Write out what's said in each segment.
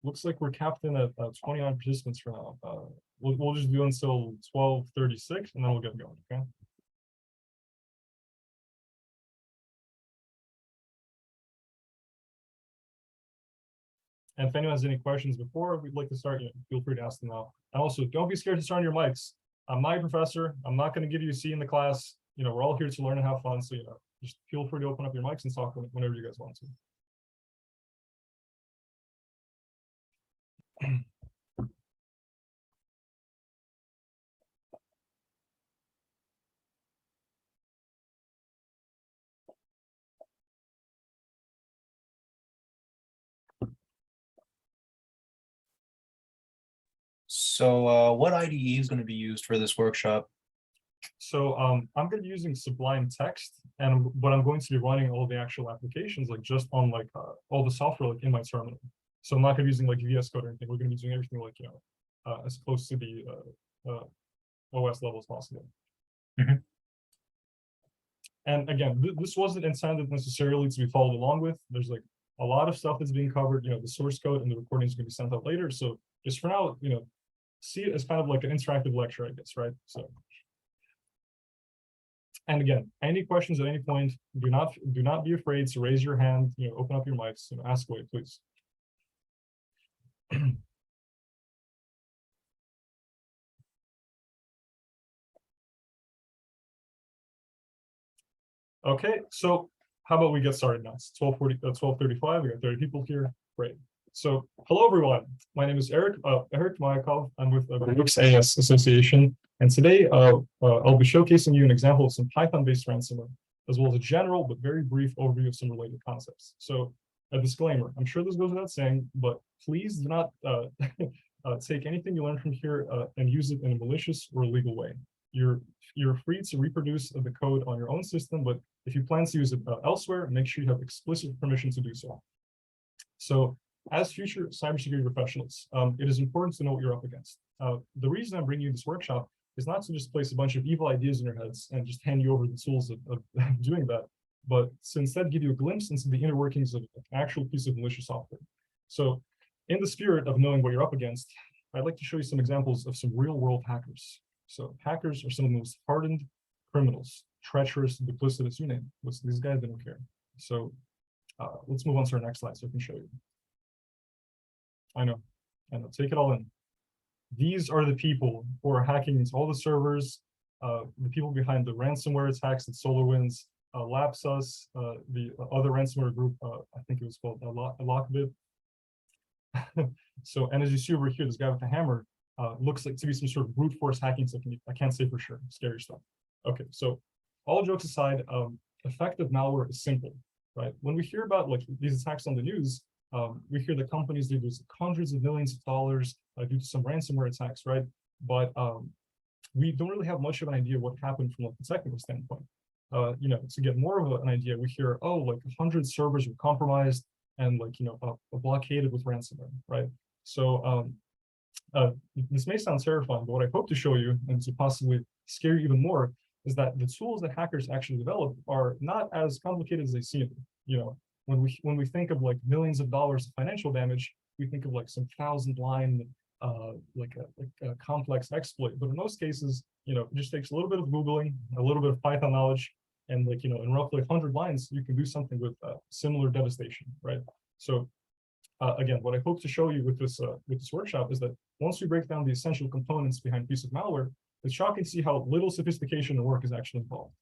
looks like we're capped in at 29 participants for now. We'll just do until 12:36, and then we'll get going, okay? And if anyone has any questions before we'd like to start, feel free to ask them now. And also, don't be scared to turn on your mics. I'm not your professor. I'm not going to give you a C in the class. We're all here to learn and have fun. So, just feel free to open up your mics and talk whenever you guys want to. So what IDE is going to be used for this workshop? So I'm going to be using Sublime Text, but I'm going to be running all the actual applications just on all the software in my terminal. So I'm not going to be using VS Code or anything. We're going to be doing everything as close to the OS level as possible. Mm-hmm. And again, this wasn't intended necessarily to be followed along with. There's a lot of stuff that's being covered. The source code and the recording is going to be sent out later. So just for now, see it as kind of like an interactive lecture, I guess, right? So, and again, any questions at any point, do not be afraid to raise your hand. Open up your mics. Ask away, please. Okay, so how about we get started now? It's 12:35. We got 30 people here. Great. So, hello everyone. My name is Eric Mayakov. I'm with the Baruch AS Association, and today I'll be showcasing you an example of some Python-based ransomware, as well as a general but very brief overview of some related concepts. So, a disclaimer: I'm sure this goes without saying, but please do not take anything you learn from here and use it in a malicious or illegal way. You're free to reproduce the code on your own system, but if you plan to use it elsewhere, make sure you have explicit permission to do so. So, as future cybersecurity professionals, it is important to know what you're up against. The reason I'm bringing you this workshop is not to just place a bunch of evil ideas in your heads and just hand you over the tools of doing that, but to instead give you a glimpse into the inner workings of an actual piece of malicious software. So, in the spirit of knowing what you're up against, I'd like to show you some examples of some real-world hackers. So, hackers are some of the most hardened criminals, treacherous, duplicitous, you name it. These guys, they don't care. So, let's move on to our next slide so I can show you. I know, take it all in. These are the people who are hacking into all the servers, the people behind the ransomware attacks at SolarWinds, Lapsus, the other ransomware group, I think it was called Lockbit. So, and as you see over here, this guy with the hammer looks like to be some sort of brute force hacking technique. I can't say for sure, scary stuff. Okay, so all jokes aside, effective malware is simple, right? When we hear about these attacks on the news, we hear that companies lose hundreds of millions of dollars due to some ransomware attacks, right? But we don't really have much of an idea what happened from a technical standpoint. To get more of an idea, we hear, 100 servers were compromised and blockaded with ransomware, right? So this may sound terrifying, but what I hope to show you, and to possibly scare you even more, is that the tools that hackers actually develop are not as complicated as they seem. When we think of millions of dollars of financial damage, we think of some 1,000-line a complex exploit. But in most cases, it just takes a little bit of Googling, a little bit of Python knowledge, and in roughly 100 lines, you can do something with similar devastation, right? So again, what I hope to show you with this workshop is that once we break down the essential components behind a piece of malware, it's shocking to see how little sophistication and work is actually involved.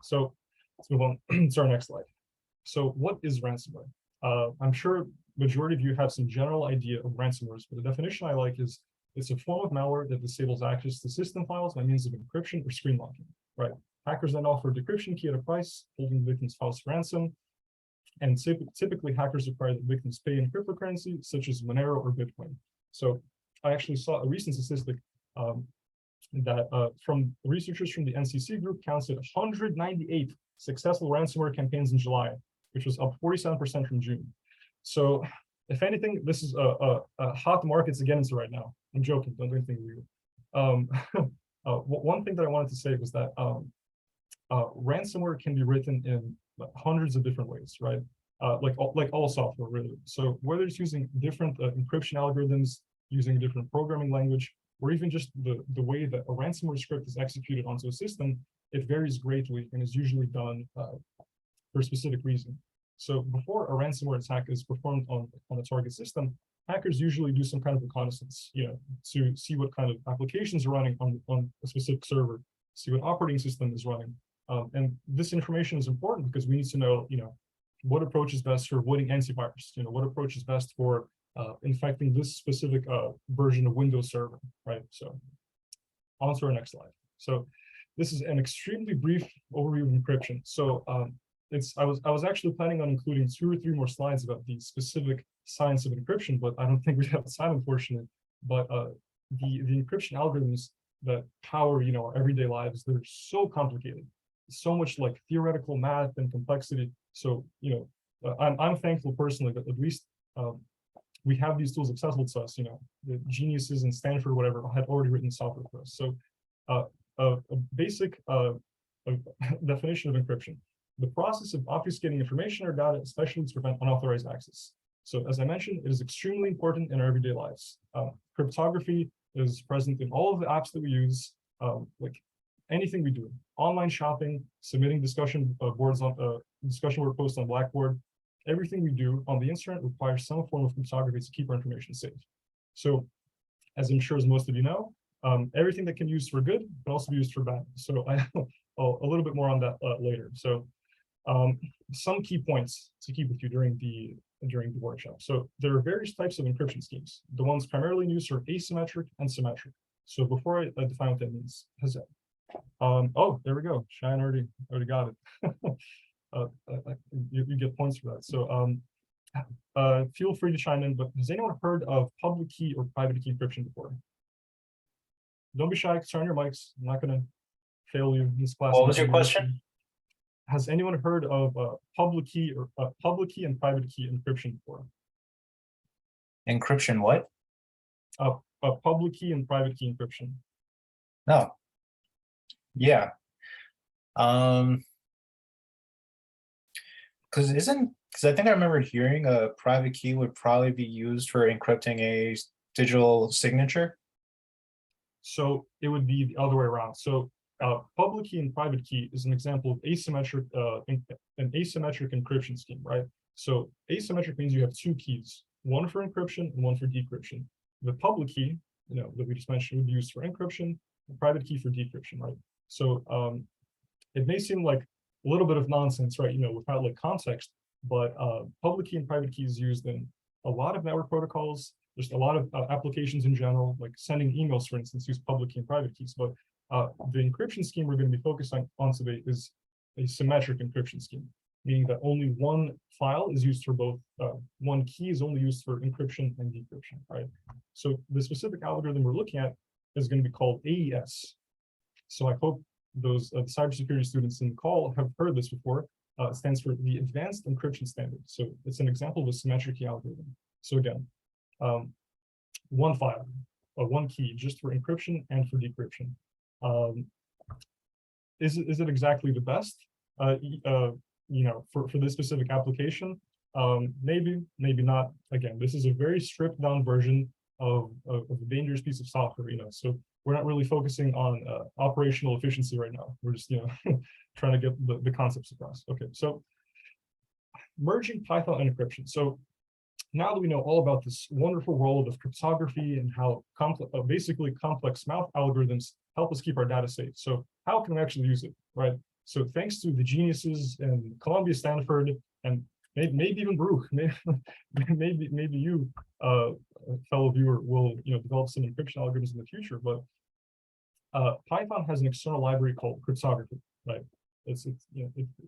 So let's move on to our next slide. So what is ransomware? I'm sure majority of you have some general idea of ransomwares, but the definition I like is it's a form of malware that disables access to system files by means of encryption or screen locking, right? Hackers then offer a decryption key at a price, holding the victim's files for ransom. And typically, hackers require that victims pay in cryptocurrency, such as Monero or Bitcoin. So I actually saw a recent statistic that from researchers from the NCC group counted 198 successful ransomware campaigns in July, which was up 47% from June. So if anything, this is a hot market to get into right now. I'm joking, don't do anything weird. One thing that I wanted to say was that ransomware can be written in hundreds of different ways, right? like all software really. So whether it's using different encryption algorithms, using a different programming language, or even just the way that a ransomware script is executed onto a system, it varies greatly and is usually done for a specific reason. So before a ransomware attack is performed on a target system, hackers usually do some kind of reconnaissance, to see what kind of applications are running on a specific server, see what operating system is running. And this information is important because we need to know, what approach is best for avoiding antivirus, what approach is best for infecting this specific version of Windows Server, right? So on to our next slide. So this is an extremely brief overview of encryption. So I was actually planning on including 2 or 3 more slides about the specific science of encryption, but I don't think we have time, unfortunately. But the encryption algorithms that power our everyday lives, they're so complicated, so much like theoretical math and complexity. So I'm thankful personally that at least we have these tools accessible to us. The geniuses in Stanford or whatever had already written software for us. So a basic definition of encryption: the process of obfuscating information or data, especially to prevent unauthorized access. So as I mentioned, it is extremely important in our everyday lives. Cryptography is present in all of the apps that we use, like anything we do: online shopping, submitting discussion boards on discussion board posts on Blackboard. Everything we do on the internet requires some form of cryptography to keep our information safe. So, as I'm sure as most of you know, everything that can be used for good can also be used for bad. So a little bit more on that later. So some key points to keep with you during the workshop. So there are various types of encryption schemes. The ones primarily used are asymmetric and symmetric. So before I define what that means, oh, there we go. Shine already got it. You get points for that. So feel free to chime in, but has anyone heard of public key or private key encryption before? Don't be shy, turn your mics. I'm not going to fail you in this class. What was your question? Has anyone heard of public key and private key encryption before? Encryption what? Public key and private key encryption. No. Yeah. Because I think I remember hearing a private key would probably be used for encrypting a digital signature. So it would be the other way around. So public key and private key is an example of asymmetric, an asymmetric encryption scheme, right? So asymmetric means you have 2 keys, one for encryption and one for decryption. The public key, that we just mentioned, would be used for encryption, the private key for decryption, right? So it may seem like a little bit of nonsense, right? Without like context, but public key and private key is used in a lot of network protocols. Just a lot of applications in general, like sending emails, for instance, use public key and private keys. But the encryption scheme we're going to be focusing on today is a symmetric encryption scheme, meaning that only one file is used for both, one key is only used for encryption and decryption, right? So the specific algorithm we're looking at is going to be called AES. So I hope those cybersecurity students in the call have heard this before. It stands for the Advanced Encryption Standard. So it's an example of a symmetric key algorithm. So again, one file, one key, just for encryption and for decryption. Is it exactly the best? For this specific application, maybe not. Again, this is a very stripped down version of a dangerous piece of software. So we're not really focusing on operational efficiency right now. We're just trying to get the concepts across. Okay, so merging Python and encryption. So now that we know all about this wonderful world of cryptography and how basically complex math algorithms help us keep our data safe. So how can we actually use it, right? So thanks to the geniuses in Columbia, Stanford, and maybe even Baruch, maybe you, fellow viewer, will develop some encryption algorithms in the future. But Python has an external library called cryptography, right? It's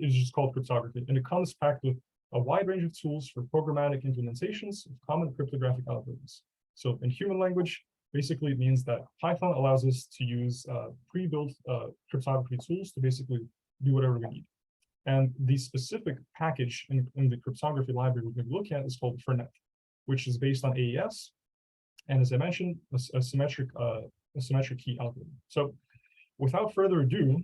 just called cryptography, and it comes packed with a wide range of tools for programmatic implementations of common cryptographic algorithms. So in human language, basically it means that Python allows us to use pre-built cryptography tools to basically do whatever we need. And the specific package in the cryptography library we're going to look at is called FRNet, which is based on AES, and as I mentioned, a symmetric key algorithm. So without further ado,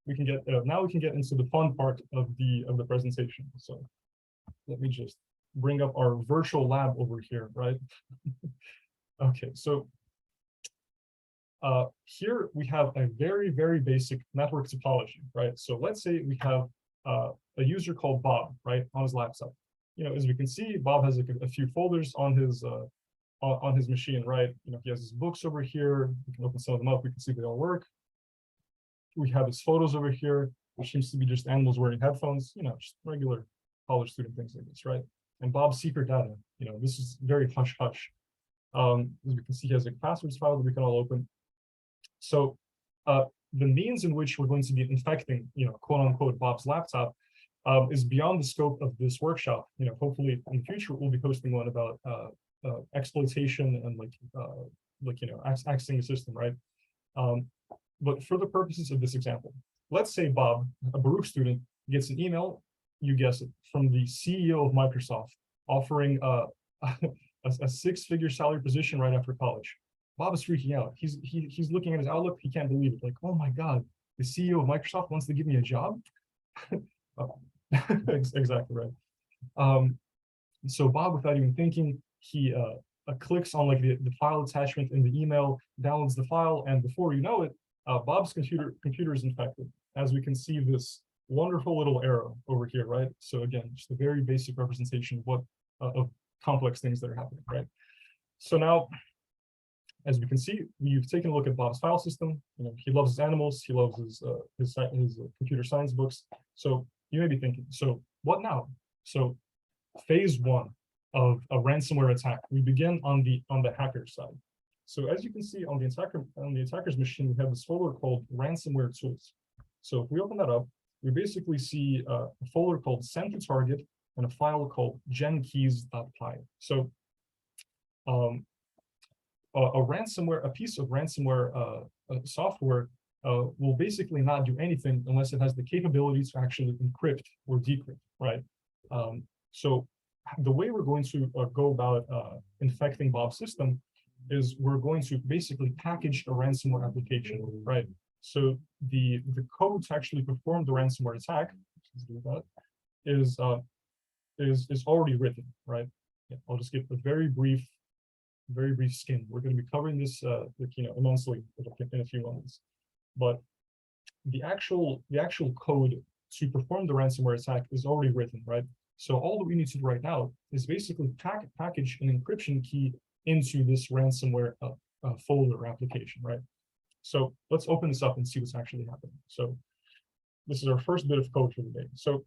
we can get into the fun part of the presentation. So let me just bring up our virtual lab over here, right? Okay, so here we have a very, very basic network topology, right? So let's say we have a user called Bob, right, on his laptop. As we can see, Bob has a few folders on his machine, right? He has his books over here. We can open some of them up. We can see they all work. We have his photos over here, which seems to be just animals wearing headphones, just regular college student things like this, right? And Bob's secret data, this is very hush hush. As we can see, he has a passwords file that we can all open. So the means in which we're going to be infecting, quote unquote, Bob's laptop is beyond the scope of this workshop. Hopefully in the future we'll be posting one about exploitation and accessing the system, right? But for the purposes of this example, let's say Bob, a Baruch student, gets an email, you guess it, from the CEO of Microsoft offering a six-figure salary position right after college. Bob is freaking out. He's looking at his Outlook. He can't believe it. Like, oh my God, the CEO of Microsoft wants to give me a job. Exactly right. So Bob, without even thinking, he clicks on the file attachment in the email, downloads the file, and before you know it, Bob's computer is infected. As we can see, this wonderful little arrow over here, right? So again, just a very basic representation of what of complex things that are happening, right? So now, as we can see, we've taken a look at Bob's file system. He loves his animals. He loves his computer science books. So you may be thinking, so what now? So phase one of a ransomware attack. We begin on the hacker side. So as you can see on the attacker's machine, we have this folder called ransomware tools. So if we open that up, we basically see a folder called send to target and a file called genkeys.py. So a piece of ransomware software will basically not do anything unless it has the capability to actually encrypt or decrypt, right? So the way we're going to go about infecting Bob's system is we're going to basically package a ransomware application, right? So the code to actually perform the ransomware attack is already written, right? Yeah, I'll just give a very brief skim. We're going to be covering this immensely in a few moments, but the actual code to perform the ransomware attack is already written, right? So all that we need to do right now is basically package an encryption key into this ransomware folder application, right? So let's open this up and see what's actually happening. So this is our first bit of code for the day. So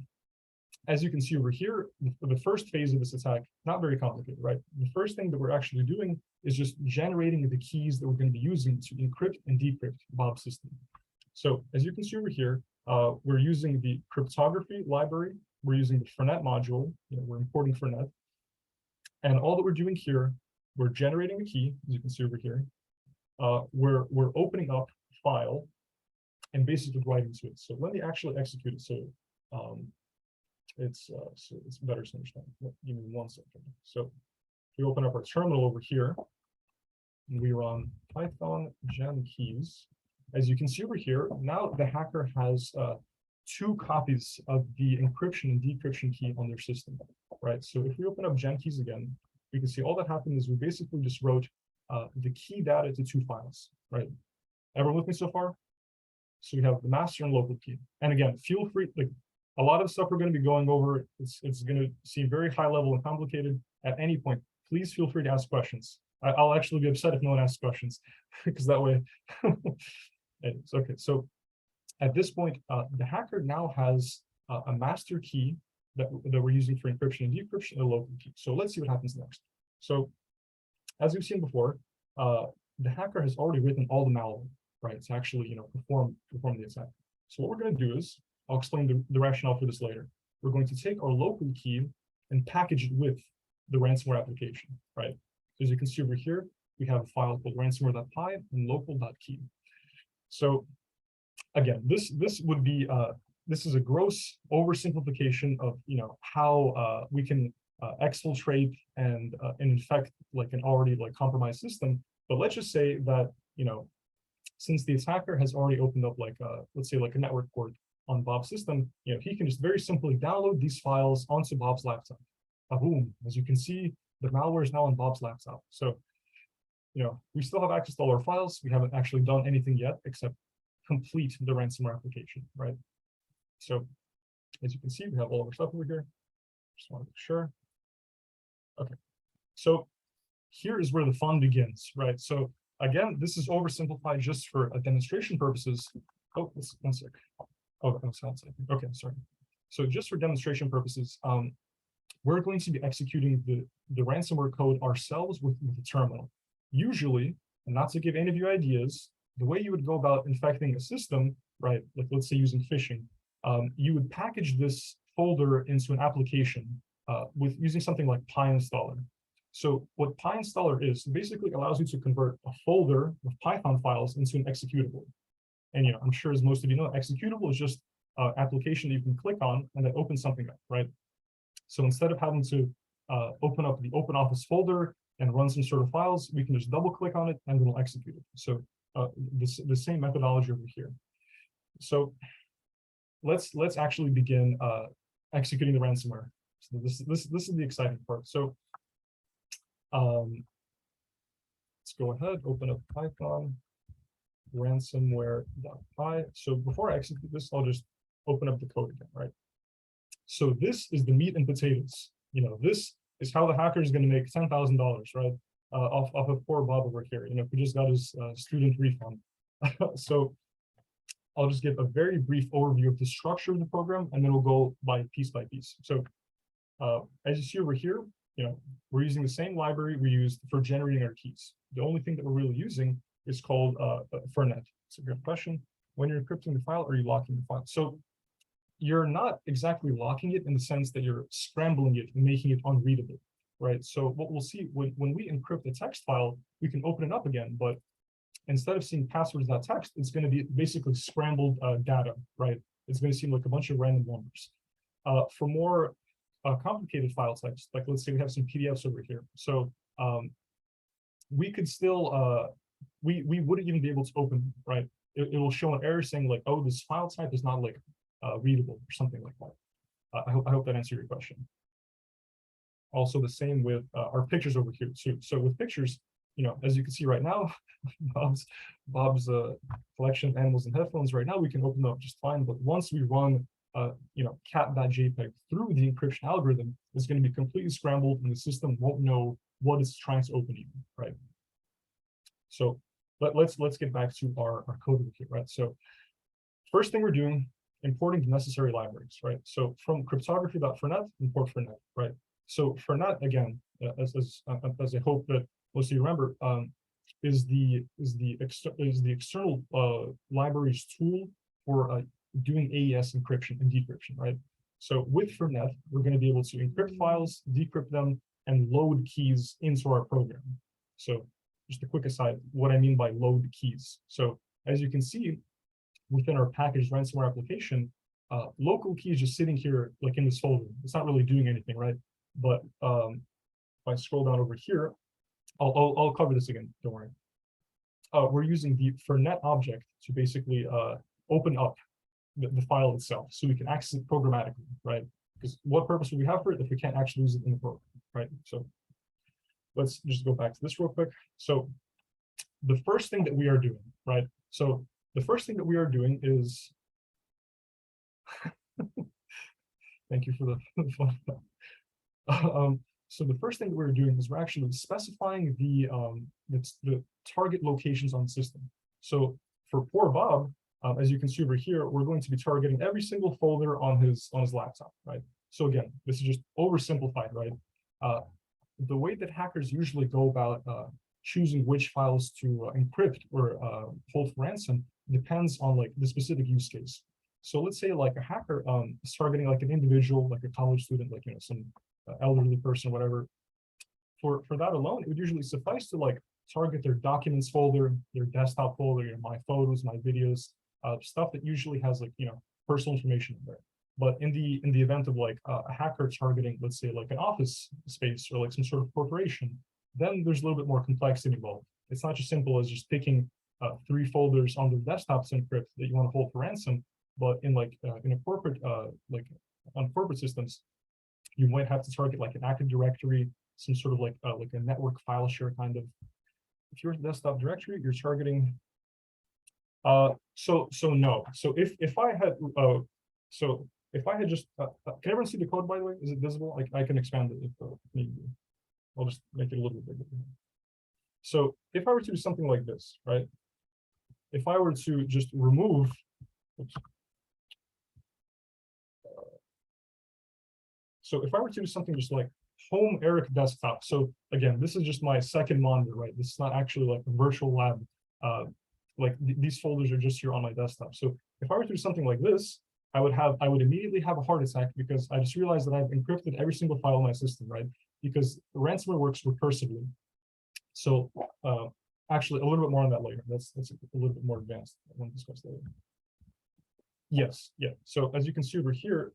as you can see over here, the first phase of this attack, not very complicated, right? The first thing that we're actually doing is just generating the keys that we're going to be using to encrypt and decrypt Bob's system. So as you can see over here, we're using the cryptography library. We're using the Fernet module. We're importing Fernet. And all that we're doing here, we're generating a key, as you can see over here. We're opening up a file and basically writing to it. So let me actually execute it. So it's better to understand. Give me 1 second. So we open up our terminal over here, and we run Python genkeys. As you can see over here, now the hacker has 2 copies of the encryption and decryption key on their system, right? So if we open up genkeys again, we can see all that happened is we basically just wrote the key data to 2 files, right? Everyone with me so far? So we have the master and local key. And again, feel free, a lot of stuff we're going to be going over, it's going to seem very high level and complicated. At any point, please feel free to ask questions. I'll actually be upset if no one asks questions, because that way, it's okay. So at this point, the hacker now has a master key that we're using for encryption and decryption, and a local key. So let's see what happens next. So as we've seen before, the hacker has already written all the malware, right, to actually perform the attack. So what we're going to do is, I'll explain the rationale for this later. We're going to take our local key and package it with the ransomware application, right? As you can see over here, we have a file called ransomware.py and local.key. So again, this would be this is a gross oversimplification of how we can exfiltrate and infect an already compromised system. But let's just say that since the attacker has already opened up let's say a network port on Bob's system, he can just very simply download these files onto Bob's laptop. Boom! As you can see, the malware is now on Bob's laptop. So, we still have access to all our files. We haven't actually done anything yet except complete the ransomware application, right? So, as you can see, we have all of our stuff over here. Just want to make sure. Okay, so here is where the fun begins, right? So again, this is oversimplified just for demonstration purposes. Oh, one sec. Oh, that was sound. Okay, sorry. So just for demonstration purposes, we're going to be executing the ransomware code ourselves with the terminal. Usually, and not to give any of you ideas, the way you would go about infecting a system, right? Like let's say using phishing, you would package this folder into an application with using something like PyInstaller. So what PyInstaller is, basically allows you to convert a folder of Python files into an executable. And I'm sure as most of you know, executable is just an application that you can click on and then open something up, right? So instead of having to open up the OpenOffice folder and run some sort of files, we can just double click on it and it'll execute it. So the same methodology over here. So let's actually begin executing the ransomware. So this is the exciting part. So let's go ahead, open up Python ransomware.py. So before I execute this, I'll just open up the code again, right? So this is the meat and potatoes. This is how the hacker is going to make $10,000, right? Off of poor Bob over here. Who just got his student refund. So I'll just give a very brief overview of the structure of the program, and then we'll go by piece. So as you see over here, we're using the same library we used for generating our keys. The only thing that we're really using is called fernet. It's a good question. When you're encrypting the file, are you locking the file? So you're not exactly locking it in the sense that you're scrambling it and making it unreadable, right? So what we'll see when we encrypt a text file, we can open it up again, but instead of seeing passwords.txt, it's going to be basically scrambled data, right? It's going to seem like a bunch of random numbers. For more complicated file types, like let's say we have some PDFs over here. So we could still, we wouldn't even be able to open them, right? It will show an error saying like, oh, this file type is not like readable or something like that. I hope that answered your question. Also the same with our pictures over here too. So with pictures, as you can see right now, Bob's collection of animals and headphones right now, we can open them up just fine. But once we run, cat.jpg through the encryption algorithm, it's going to be completely scrambled and the system won't know what it's trying to open even, right? So let's get back to our code over here, right? So first thing we're doing, importing the necessary libraries, right? So from cryptography.fernet, import fernet, right? So fernet, again, as I hope that most of you remember, is the external libraries tool for doing AES encryption and decryption, right? So with fernet, we're going to be able to encrypt files, decrypt them, and load keys into our program. So just a quick aside, what I mean by load keys. So as you can see, within our packaged ransomware application, local key is just sitting here like in this folder. It's not really doing anything, right? But if I scroll down over here, I'll cover this again, don't worry. We're using the fernet object to basically open up the file itself so we can access it programmatically, right? Because what purpose would we have for it if we can't actually use it in the program, right? So let's just go back to this real quick. So the first thing that we are doing, right? So the first thing that we are doing is, thank you for the fun. So the first thing that we're doing is we're actually specifying the target locations on the system. So for poor Bob, as you can see over here, we're going to be targeting every single folder on his laptop, right? So again, this is just oversimplified, right? The way that hackers usually go about choosing which files to encrypt or hold for ransom depends on like the specific use case. So let's say like a hacker is targeting like an individual, like a college student, like some elderly person, whatever. For that alone, it would usually suffice to like target their documents folder, their desktop folder, my photos, my videos, stuff that usually has like personal information in there. But in the event of like a hacker targeting, let's say like an office space or like some sort of corporation, then there's a little bit more complexity involved. It's not just simple as just picking 3 folders on their desktop to encrypt that you want to hold for ransom. but in in a corporate like on corporate systems, you might have to target like an Active Directory, some sort of like a network file share kind of. If you're a desktop directory, you're targeting. So no. So if I had if I had just can everyone see the code, by the way? Is it visible? Like I can expand it if need be. I'll just make it a little bit bigger. So if I were to do something like this, right? If I were to just remove, oops. So if I were to do something just like home Eric desktop. So again, this is just my second monitor, right? This is not actually like a virtual lab. Like these folders are just here on my desktop. So if I were to do something like this, I would immediately have a heart attack because I just realized that I've encrypted every single file in my system, right? Because ransomware works recursively. So actually a little bit more on that later. That's a little bit more advanced. I want to discuss later. Yes, yeah. So as you can see over here,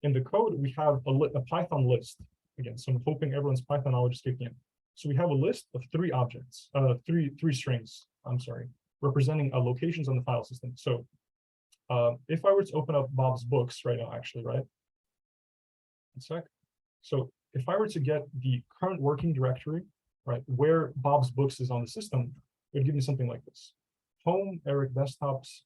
in the code, we have a Python list. Again, so I'm hoping everyone's Python knowledge is kicking in. So we have a list of three objects, three strings, I'm sorry, representing locations on the file system. So if I were to open up Bob's books right now, actually, right? One sec. So if I were to get the current working directory, right, where Bob's books is on the system, it would give me something like this. Home, Eric desktops,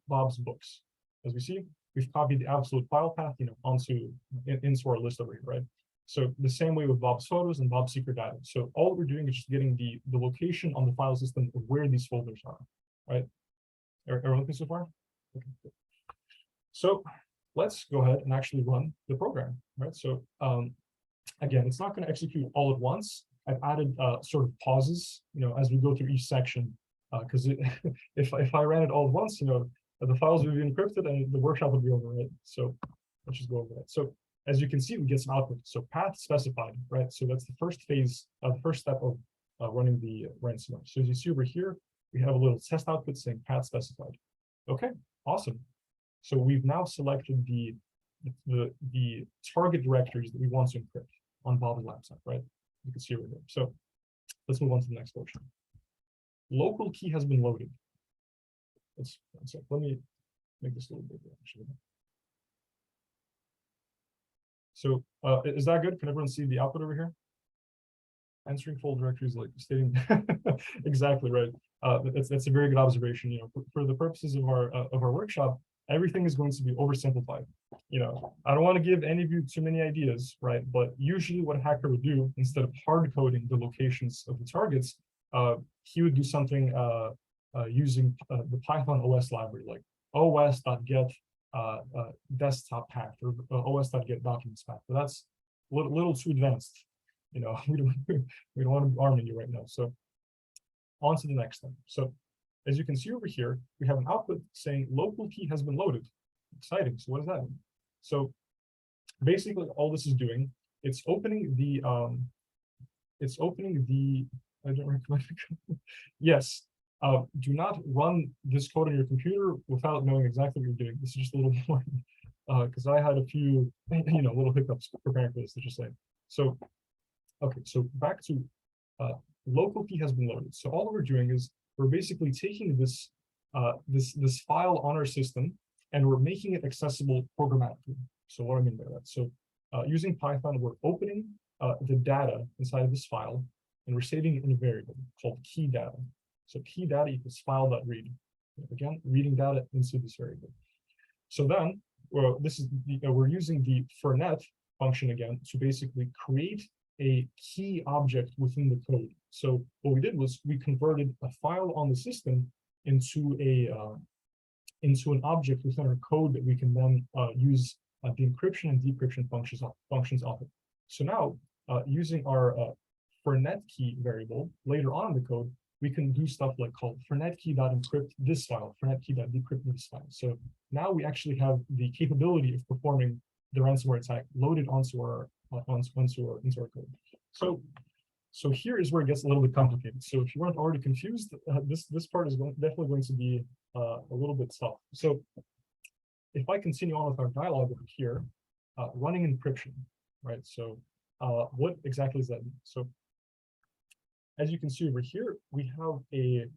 Bob's books. As we see, we've copied the absolute file path, into our list over here, right? So the same way with Bob's photos and Bob's secret data. So all we're doing is just getting the location on the file system of where these folders are, right? Everyone okay so far? Okay, good. So let's go ahead and actually run the program, right? So again, it's not going to execute all at once. I've added sort of pauses, as we go through each section, because if I ran it all at once, the files would be encrypted and the workshop would be over, right? So let's just go over that. So as you can see, we get some output. So path specified, right? So that's the first phase, the first step of running the ransomware. So as you see over here, we have a little test output saying path specified. Okay, awesome. So we've now selected the target directories that we want to encrypt on Bob's laptop, right? You can see over there. So let's move on to the next portion. Local key has been loaded. Let me make this a little bigger, actually. So is that good? Can everyone see the output over here? Answering full directories, like stating exactly right. That's a very good observation. For the purposes of our workshop, everything is going to be oversimplified. I don't want to give any of you too many ideas, right? But usually, what a hacker would do, instead of hard coding the locations of the targets, he would do something using the Python OS library, like os.get desktop path or os.get documents path. But that's a little too advanced. We don't want to be arming you right now. So on to the next thing. So as you can see over here, we have an output saying local key has been loaded. Exciting. So what does that mean? So basically all this is doing, it's opening the I don't recommend it. Yes. Do not run this code on your computer without knowing exactly what you're doing. This is just a little more because I had a few little hiccups preparing for this, to just say. So okay, so back to local key has been loaded. So all we're doing is we're basically taking this this file on our system and we're making it accessible programmatically. So what I mean by that? So using Python, we're opening the data inside of this file and we're saving it in a variable called key data. So key data equals file.read. Again, reading data into this variable. So then, we're using the fornet function again to basically create a key object within the code. So what we did was we converted a file on the system into an object within our code that we can then use the encryption and decryption functions of it. So now, using our fornet key variable later on in the code, we can do stuff like called fornetkey.encrypt this file, fornetkey.decrypt this file. So now we actually have the capability of performing the ransomware attack loaded onto our code. So here is where it gets a little bit complicated. So if you weren't already confused, this part is definitely going to be a little bit tough. So if I continue on with our dialogue over here, running encryption, right? So what exactly does that mean? So as you can see over here, we have a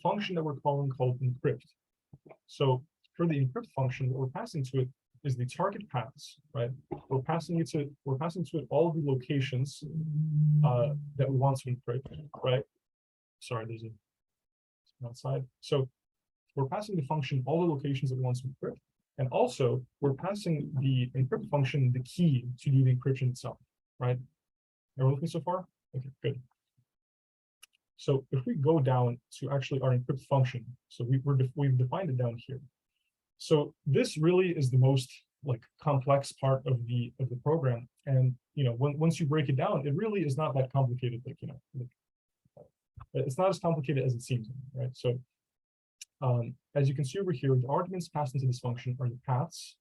function that we're calling called encrypt. So for the encrypt function, what we're passing to it is the target paths, right? We're passing to it all of the locations that we want to encrypt, right? Sorry, there's a outside. So we're passing the function all the locations that we want to encrypt, and also we're passing the encrypt function the key to do the encryption itself, right? Everyone with me so far? Okay, good. So if we go down to actually our encrypt function, so we've defined it down here. So this really is the most like complex part of the program, and once you break it down, it really is not that complicated. It's not as complicated as it seems, right? So as you can see over here, the arguments passed into this function are the paths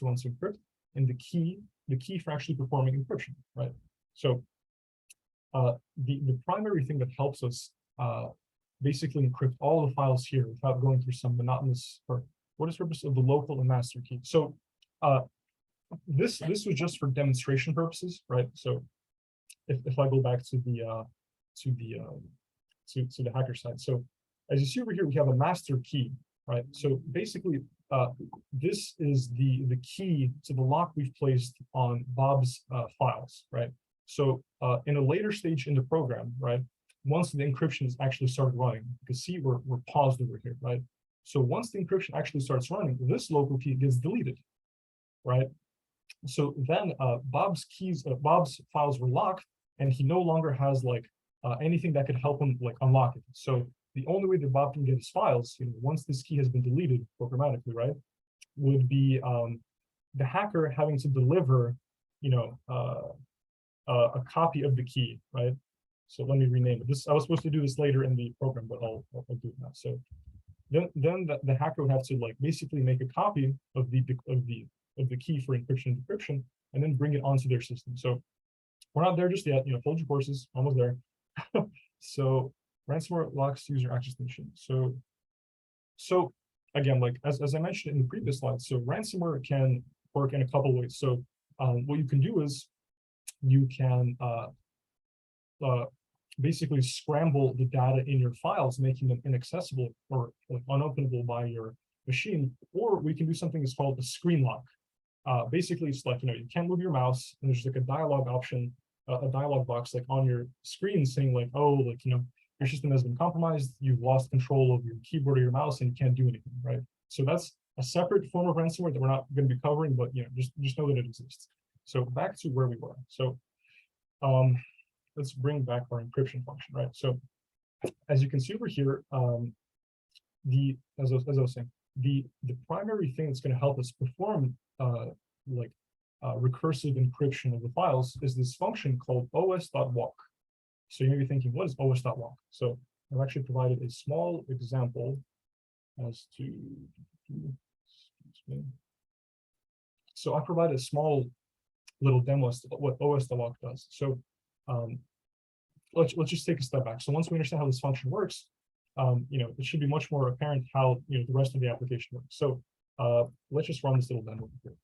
we want to encrypt, and the key for actually performing encryption, right? So the primary thing that helps us basically encrypt all the files here without going through some monotonous, or what is the purpose of the local and master key? So this was just for demonstration purposes, right? So if I go back to the hacker side, so as you see over here, we have a master key, right? So basically, this is the key to the lock we've placed on Bob's files, right? So in a later stage in the program, right, once the encryption is actually started running, you can see we're paused over here, right? So once the encryption actually starts running, this local key gets deleted, right? So then Bob's files were locked, and he no longer has like anything that could help him like unlock it. So the only way that Bob can get his files, once this key has been deleted programmatically, right, would be the hacker having to deliver, a copy of the key, right? So let me rename it. I was supposed to do this later in the program, but I'll do it now. So then the hacker would have to like basically make a copy of the key for encryption and decryption, and then bring it onto their system. So we're not there just yet. Hold your horses, almost there. So ransomware locks user access permission. So again, like as I mentioned in the previous slide, so ransomware can work in a couple of ways. So what you can do is you can basically scramble the data in your files, making them inaccessible or like unopenable by your machine, or we can do something that's called a screen lock. Basically, it's like you can't move your mouse, and there's like a dialog option, a dialog box like on your screen saying like, oh, like your system has been compromised, you've lost control of your keyboard or your mouse, and you can't do anything, right? So that's a separate form of ransomware that we're not going to be covering, but just know that it exists. So back to where we were. So let's bring back our encryption function, right? So as you can see over here, as I was saying, the primary thing that's going to help us perform recursive encryption of the files is this function called os.walk. So you may be thinking, what is os.walk? So I've actually provided a small example as to, so I provided a small little demo as to what os.walk does. So let's just take a step back. So once we understand how this function works, it should be much more apparent how the rest of the application works. So let's just run this little demo here.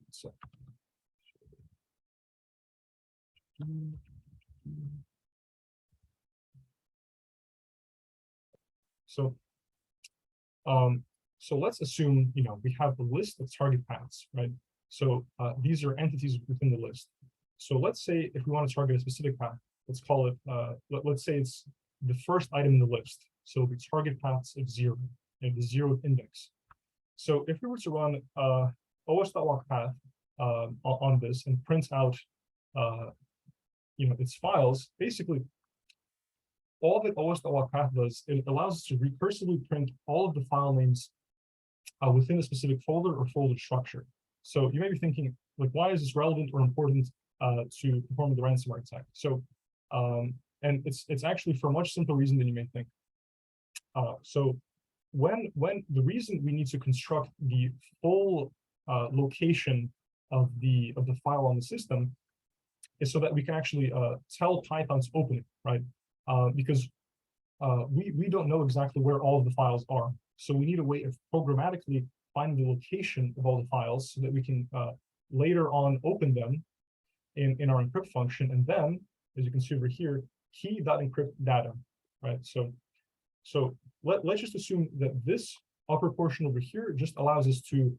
So let's assume we have a list of target paths, right? So these are entities within the list. So let's say if we want to target a specific path, let's call it let's say it's the first item in the list. So the target paths of 0, the 0th index. So if we were to run os.walk path on this and print out its files, basically all that os.walk path does, it allows us to recursively print all of the file names within a specific folder or folder structure. So you may be thinking, like, why is this relevant or important to perform the ransomware attack? So and it's actually for a much simpler reason than you may think. So when the reason we need to construct the full location of the file on the system is so that we can actually tell Python to open it, right? Because we don't know exactly where all of the files are. So we need a way of programmatically finding the location of all the files so that we can later on open them in our encrypt function. And then, as you can see over here, key.encrypt data, right? So let's just assume that this upper portion over here just allows us to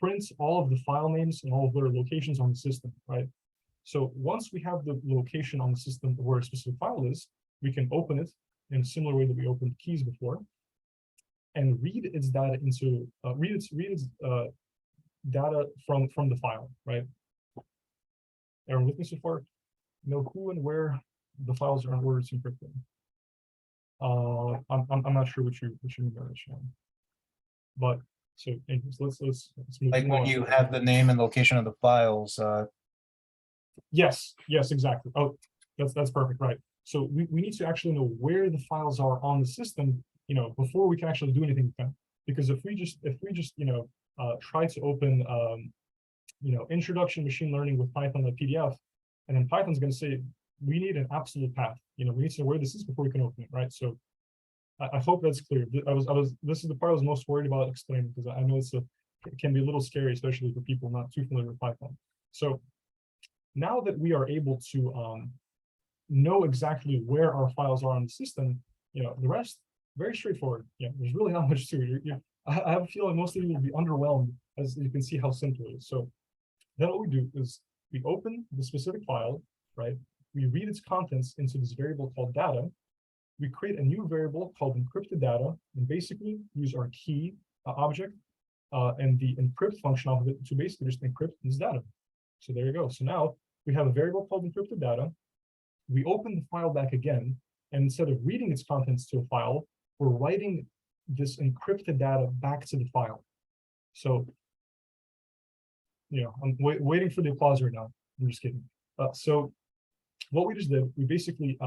print all of the file names and all of their locations on the system, right? So once we have the location on the system where a specific file is, we can open it in a similar way that we opened keys before, and read its data into read its data from the file, right? Everyone with me so far? Know who and where the files are in order to encrypt them. I'm not sure what you mean by that, but so anyways, let's move Like when on. you have the name and location of the files, Yes, exactly. Oh, that's perfect, right? So we need to actually know where the files are on the system, before we can actually do anything with them. Because if we just try to open introduction machine learning with Python.pdf, and then Python's going to say we need an absolute path. We need to know where this is before we can open it, right? So I hope that's clear. This is the part I was most worried about explaining, because I know it can be a little scary, especially for people not too familiar with Python. So now that we are able to know exactly where our files are on the system, the rest very straightforward. There's really not much to it. I have a feeling most of you will be underwhelmed as you can see how simple it is. So then what we do is we open the specific file, right? We read its contents into this variable called data. We create a new variable called encrypted data, and basically use our key object and the encrypt function of it to basically just encrypt this data. So there you go. So now we have a variable called encrypted data. We open the file back again, and instead of reading its contents to a file, we're writing this encrypted data back to the file. So, I'm waiting for the applause right now. I'm just kidding. So what we just did, we basically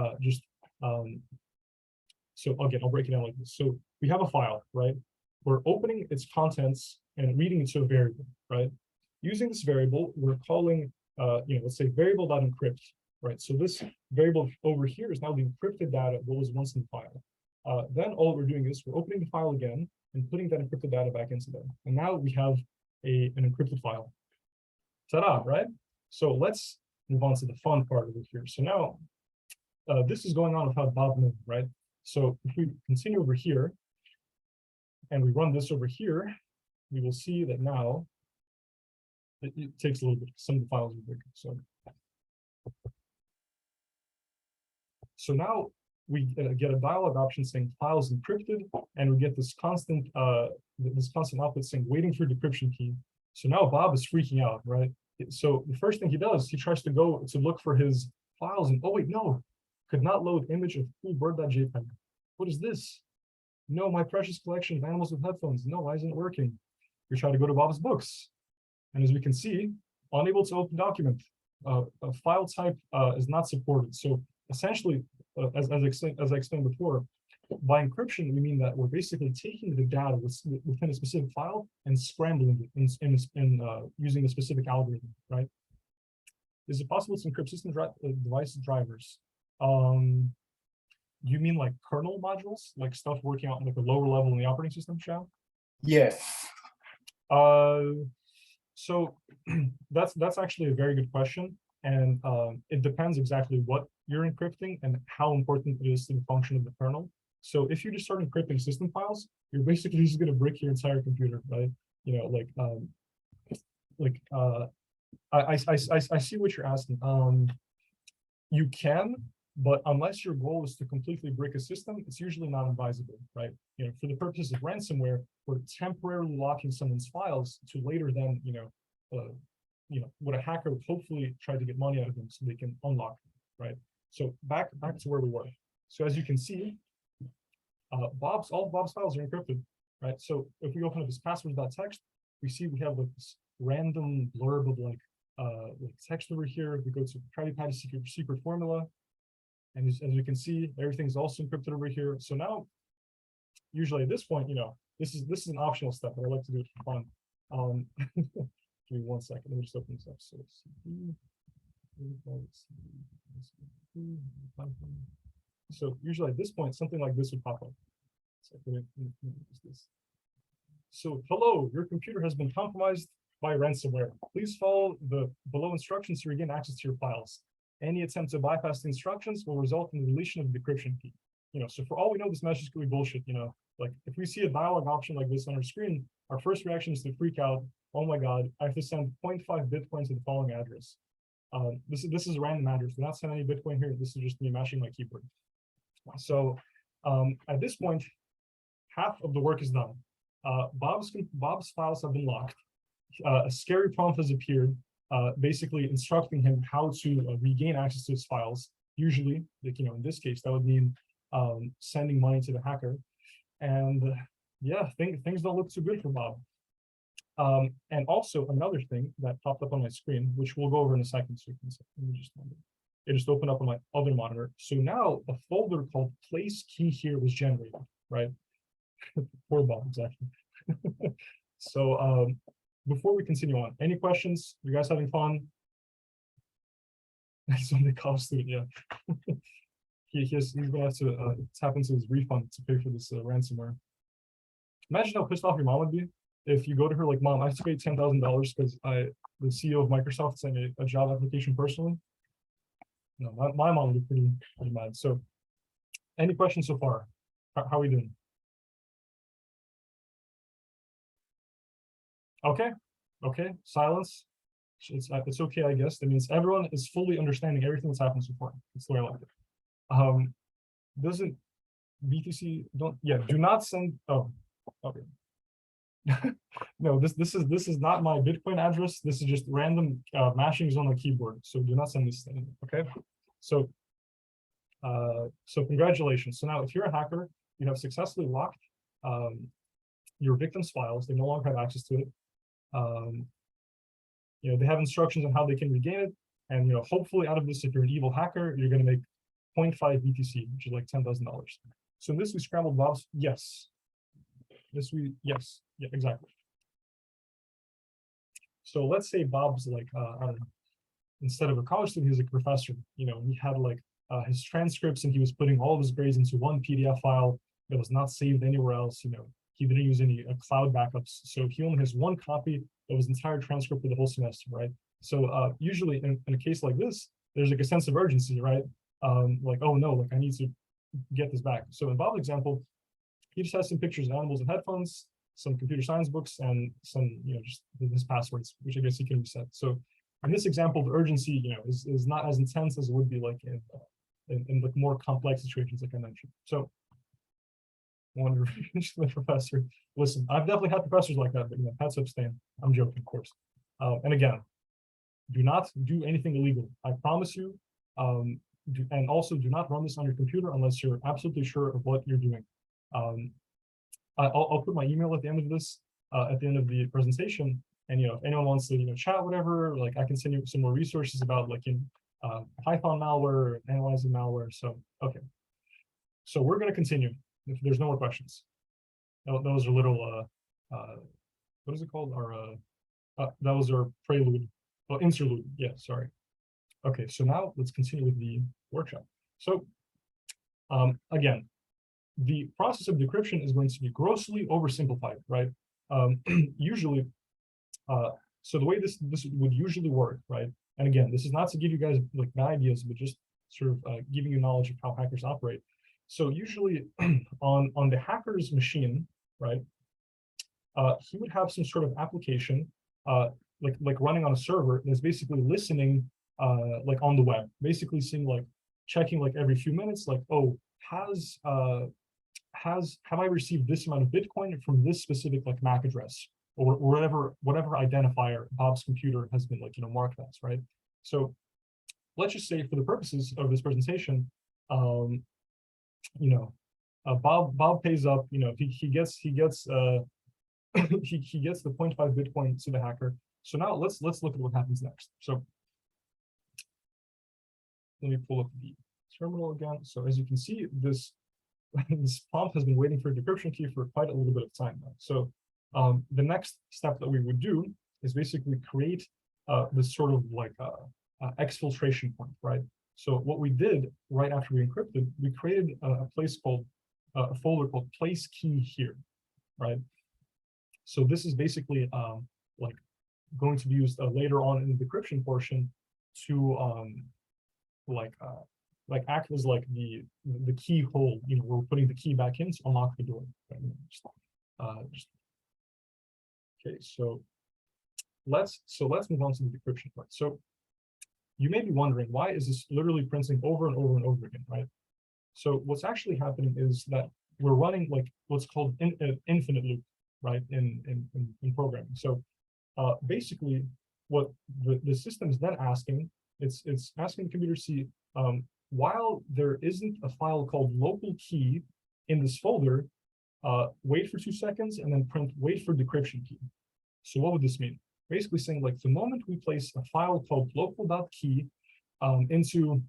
so again, I'll break it down like this. So we have a file, right? We're opening its contents and reading it to a variable, right? Using this variable, we're calling, let's say variable.encrypt, right? So this variable over here is now the encrypted data that was once in the file. Then all we're doing is we're opening the file again and putting that encrypted data back into there. And now we have an encrypted file. Ta-da, right? So let's move on to the fun part of it here. So now this is going on without Bob knowing, right? So if we continue over here and we run this over here, we will see that now it takes a little bit. Some of the files are big. So now we get a dialog option saying files encrypted, and we get this constant output saying waiting for decryption key. So now Bob is freaking out, right? So the first thing he does, he tries to go to look for his files, and oh wait, no, could not load image of cool bird.jpg. What is this? No, my precious collection of animals with headphones. No, why isn't it working? We try to go to Bob's books, and as we can see, unable to open document. A file type is not supported. So essentially, as I explained before, by encryption, we mean that we're basically taking the data within a specific file and scrambling it in using a specific algorithm, right? Is it possible to encrypt system device drivers? You mean like kernel modules, like stuff working on like a lower level in the operating system, Shao? yeah. So that's actually a very good question, and it depends exactly what you're encrypting and how important it is to the function of the kernel. So if you just start encrypting system files, you're basically just going to brick your entire computer, right? I see what you're asking. You can, but unless your goal is to completely break a system, it's usually not advisable, right? For the purposes of ransomware, we're temporarily locking someone's files to later then, what a hacker would hopefully try to get money out of them so they can unlock them, right? So back to where we were. So as you can see, all of Bob's files are encrypted, right? So if we open up this passwords.txt, we see we have like this random blurb of like text over here. We go to Krabby Patty secret formula, and as you can see, everything's also encrypted over here. So now, usually at this point, this is an optional step, but I like to do it for fun. Give me 1 second. Let me just open this up. So So usually at this point, something like this would pop up. So hello, your computer has been compromised by ransomware. Please follow the below instructions to regain access to your files. Any attempt to bypass the instructions will result in the deletion of the decryption key. So for all we know, this message could be bullshit. Like if we see a dialog option like this on our screen, our first reaction is to freak out. Oh my God, I have to send 0.5 Bitcoin to the following address. This is a random address. Do not send any Bitcoin here. This is just me mashing my keyboard. So at this point, half of the work is done. Bob's files have been locked. A scary prompt has appeared, basically instructing him how to regain access to his files. Usually, like, in this case, that would mean sending money to the hacker. And yeah, things don't look too good for Bob. And also another thing that popped up on my screen, which we'll go over in a second. So you can see, it just opened up on my other monitor. So now a folder called place key here was generated, right? Poor Bob, exactly. So before we continue on, any questions? You guys having fun? Somebody cost it, yeah. He's gonna have to tap into his refund to pay for this ransomware. Imagine how pissed off your mom would be if you go to her like, Mom, I have to pay $10,000 because the CEO of Microsoft sent a job application personally. No, my mom would be pretty mad. So, any questions so far? How are we doing? Okay, silence. It's okay, I guess. That means everyone is fully understanding everything that's happened so far. That's the way I like it. Doesn't BTC do not send. Oh, okay. No, this is not my Bitcoin address. This is just random mashings on the keyboard. So do not send this thing. Okay. So congratulations. So now if you're a hacker, you have successfully locked your victim's files. They no longer have access to it. They have instructions on how they can regain it. And hopefully out of this, if you're an evil hacker, you're going to make 0.5 BTC, which is like $10,000. So in this we scrambled Bob's. Yes. Yes. Yeah, exactly. So let's say Bob's like, I don't know, instead of a college student, he's a professor. He had like his transcripts and he was putting all of his grades into one PDF file that was not saved anywhere else. He didn't use any cloud backups. So he only has one copy of his entire transcript for the whole semester, right? So usually in a case like this, there's like a sense of urgency, right? Like, oh no, like I need to get this back. So in Bob's example, he just has some pictures of animals and headphones, some computer science books, and some, just his passwords, which I guess he can reset. So in this example, the urgency, is not as intense as it would be like in like more complex situations, like I mentioned. So I wanted to finish the professor. Listen, I've definitely had professors like that, but had to abstain. I'm joking, of course. And again, do not do anything illegal. I promise you. And also do not run this on your computer unless you're absolutely sure of what you're doing. I'll put my email at the end of this, at the end of the presentation. And if anyone wants to chat, whatever, like I can send you some more resources about like Python malware, analyzing malware. So okay, so we're going to continue. If there's no more questions, those are little what is it called? That was our prelude, interlude. Yeah, sorry. Okay, so now let's continue with the workshop. So again, the process of decryption is going to be grossly oversimplified, right? Usually, so the way this would usually work, right? And again, this is not to give you guys like bad ideas, but just sort of giving you knowledge of how hackers operate. So usually on the hacker's machine, right, he would have some sort of application like running on a server that's basically listening like on the web, basically seeing like checking like every few minutes, like, oh, have I received this amount of Bitcoin from this specific like MAC address or whatever identifier Bob's computer has been like marked as, right? So let's just say for the purposes of this presentation, Bob pays up, he gets he gets the 0.5 Bitcoin to the hacker. So now let's look at what happens next. So let me pull up the terminal again. So as you can see, this prompt has been waiting for a decryption key for quite a little bit of time now. So the next step that we would do is basically create this sort of like exfiltration point, right? So what we did right after we encrypted, we created a folder called place key here, right? So this is basically like going to be used later on in the decryption portion to like act as like the keyhole, we're putting the key back in to unlock the door. Right? Okay, so let's move on to the decryption part. So you may be wondering, why is this literally printing over and over and over again, right? So what's actually happening is that we're running like what's called infinite loop, right, in programming. So basically, what the system is then asking, it's asking the computer to see, while there isn't a file called local key in this folder, wait for 2 seconds and then print wait for decryption key. So what would this mean? Basically saying, like, the moment we place a file called local.key into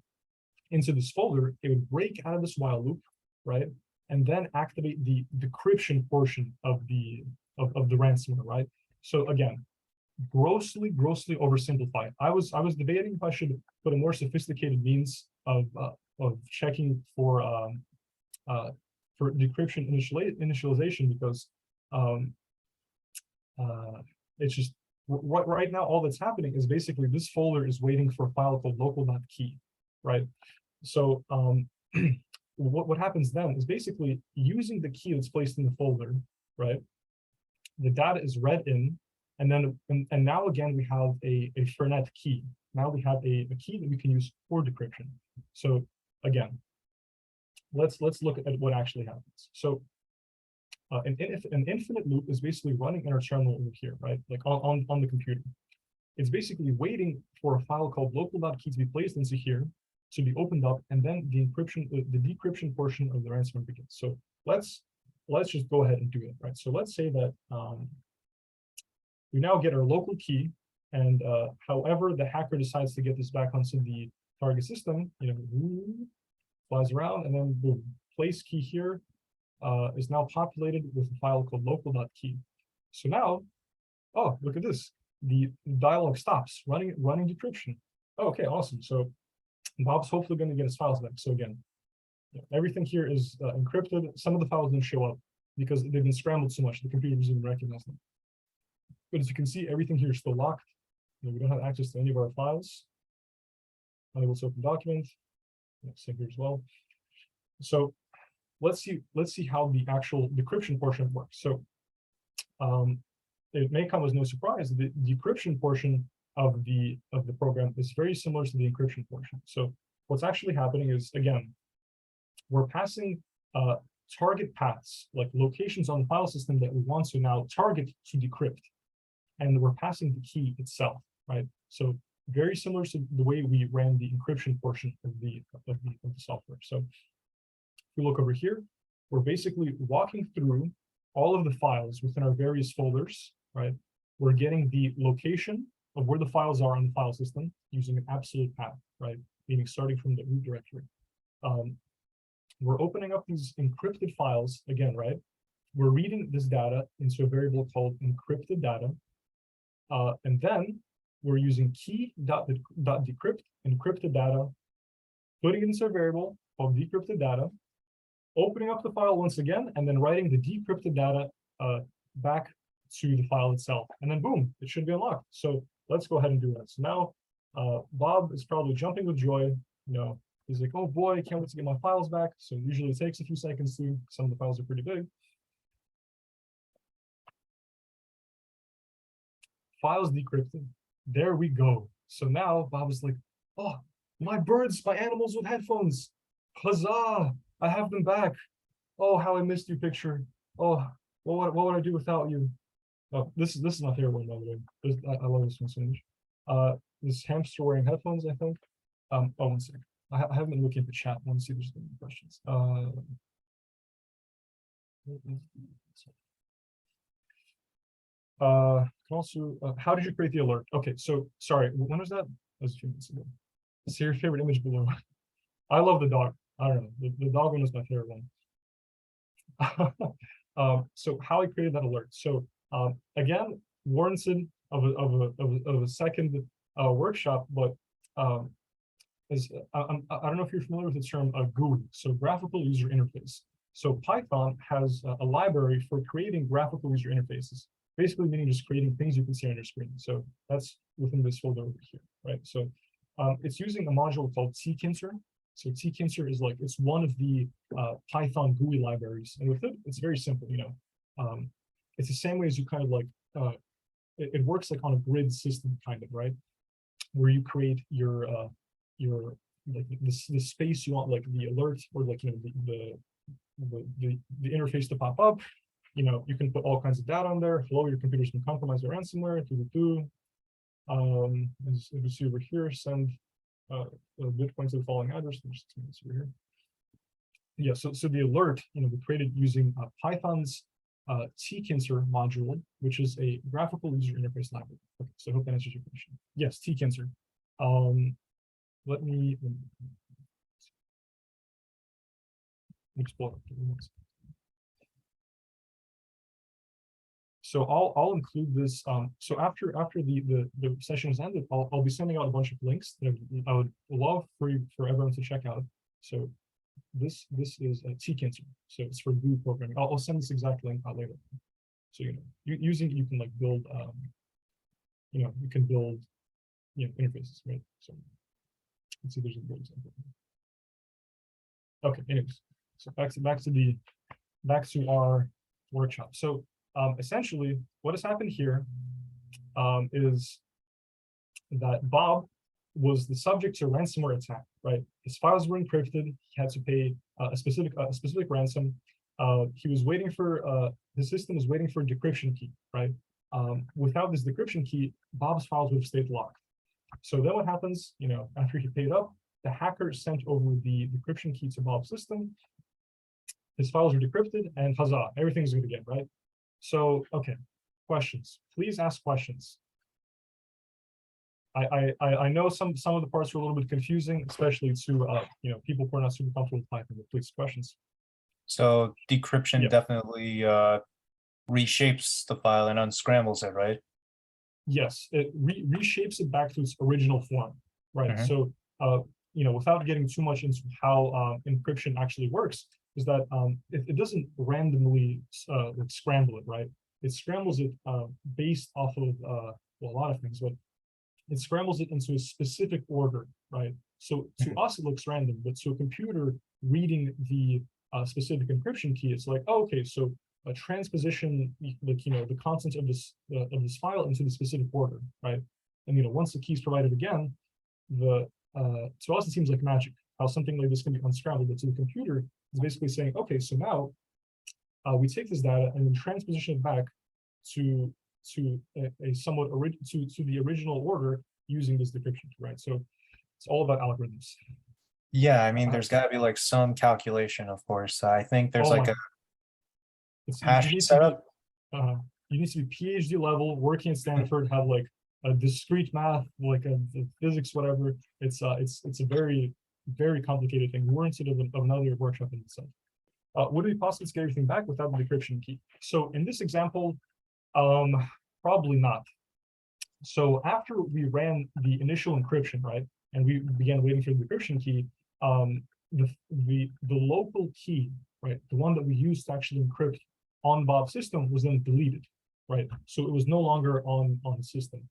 this folder, it would break out of this while loop, right? And then activate the decryption portion of the ransomware, right? So again, grossly oversimplified. I was debating if I should put a more sophisticated means of checking for decryption initialization, because it's just right now all that's happening is basically this folder is waiting for a file called local.key, right? So what happens then is basically using the key that's placed in the folder, right? The data is read in, and then and now again we have a fernet key. Now we have a key that we can use for decryption. So again, let's look at what actually happens. So an infinite loop is basically running in our terminal over here, right? Like on the computer. It's basically waiting for a file called local.key to be placed into here, to be opened up, and then the decryption portion of the ransomware begins. So let's just go ahead and do it, right? So let's say that we now get our local key, and however the hacker decides to get this back onto the target system, flies around, and then boom, place key here is now populated with a file called local.key. So now, oh, look at this. The dialog stops running decryption. Oh, okay, awesome. So Bob's hopefully going to get his files back. So again, everything here is encrypted. Some of the files didn't show up because they've been scrambled so much the computer doesn't even recognize them. But as you can see, everything here is still locked. We don't have access to any of our files. Unable to open document. Same here as well. So let's see how the actual decryption portion works. So it may come as no surprise, the decryption portion of the program is very similar to the encryption portion. So what's actually happening is, again, we're passing target paths, like locations on the file system that we want to now target to decrypt, and we're passing the key itself, right? So very similar to the way we ran the encryption portion of the software. So if we look over here, we're basically walking through all of the files within our various folders, right? We're getting the location of where the files are on the file system using an absolute path, right? Meaning starting from the root directory. We're opening up these encrypted files again, right? We're reading this data into a variable called encrypted data. And then we're using key.decrypt encrypted data, putting it into a variable called decrypted data, opening up the file once again, and then writing the decrypted data back to the file itself. And then boom, it should be unlocked. So let's go ahead and do that. So now Bob is probably jumping with joy. He's like, oh boy, I can't wait to get my files back. So usually it takes a few seconds to, some of the files are pretty big. Files decrypted. There we go. So now Bob is like, oh, my birds, my animals with headphones. Huzzah! I have them back. Oh, how I missed you, picture. Oh, what would I do without you? Oh, this is my favorite one, by the way. I love this one so much. This hamster wearing headphones, I think. Oh, one second. I haven't been looking at the chat. I want to see if there's any questions. Also, how did you create the alert? Okay, so sorry, when was that? That was a few minutes ago. See your favorite image below. I love the dog. I don't know. The dog one was my favorite one. So how I created that alert. So again, warranted of a second workshop, but I don't know if you're familiar with the term GUI, so graphical user interface. So Python has a library for creating graphical user interfaces, basically meaning just creating things you can see on your screen. So that's within this folder over here, right? So it's using a module called tkinter. So tkinter is like, it's one of the Python GUI libraries, and with it, it's very simple. It's the same way as you kind of like it works like on a grid system, kind of, right? Where you create your like the space you want, like the alert, or like the interface to pop up. You can put all kinds of data on there. Hello, your computer's been compromised by ransomware. As you see over here, send a Bitcoin to the following address. There's 6 minutes over here. Yeah, so the alert, we created using Python's tkinter module, which is a graphical user interface library. Okay, so I hope that answers your question. Yes, tkinter. Let me explore. So I'll include this. So after the session is ended, I'll be sending out a bunch of links that I would love for everyone to check out. So this is a tkinter. So it's for GUI programming. I'll send this exact link out later. So you can like build you can build interfaces, right? So let's see if there's a good example. Okay, anyways, so back to our workshop. So essentially, what has happened here is that Bob was the subject to a ransomware attack, right? His files were encrypted. He had to pay a specific ransom. He was waiting for the system was waiting for a decryption key, right? Without this decryption key, Bob's files would have stayed locked. So then what happens? After he paid up, the hacker sent over the decryption key to Bob's system. His files are decrypted, and huzzah, everything's good again, right? So, okay, questions. Please ask questions. I know some of the parts are a little bit confusing, especially to people who are not super comfortable with Python. But please, questions. So decryption definitely reshapes the file and unscrambles it, right? Yes, it reshapes it back to its original form, right? So without getting too much into how encryption actually works, is that it doesn't randomly like scramble it, right? It scrambles it based off of a lot of things, but it scrambles it into a specific order, right? So to us it looks random, but to a computer reading the specific encryption key, it's like, oh, okay, so a transposition, like the contents of this file into the specific order, right? And once the key is provided again, to us it seems like magic how something like this can be unscrambled, but to the computer it's basically saying, okay, so now we take this data and then transposition it back to a somewhat to the original order using this decryption, right? So it's all about algorithms. Yeah, I mean, there's got to be like some calculation, of course. I think there's like a hash setup. You need to be PhD level, working at Stanford, have like a discrete math, like a physics, whatever. It's a very, very complicated thing. We're into another workshop in itself. Would it be possible to get everything back without the decryption key? So in this example, probably not. So after we ran the initial encryption, right, and we began waiting for the decryption key, the local key, right, the one that we used to actually encrypt on Bob's system was then deleted, right? So it was no longer on the system.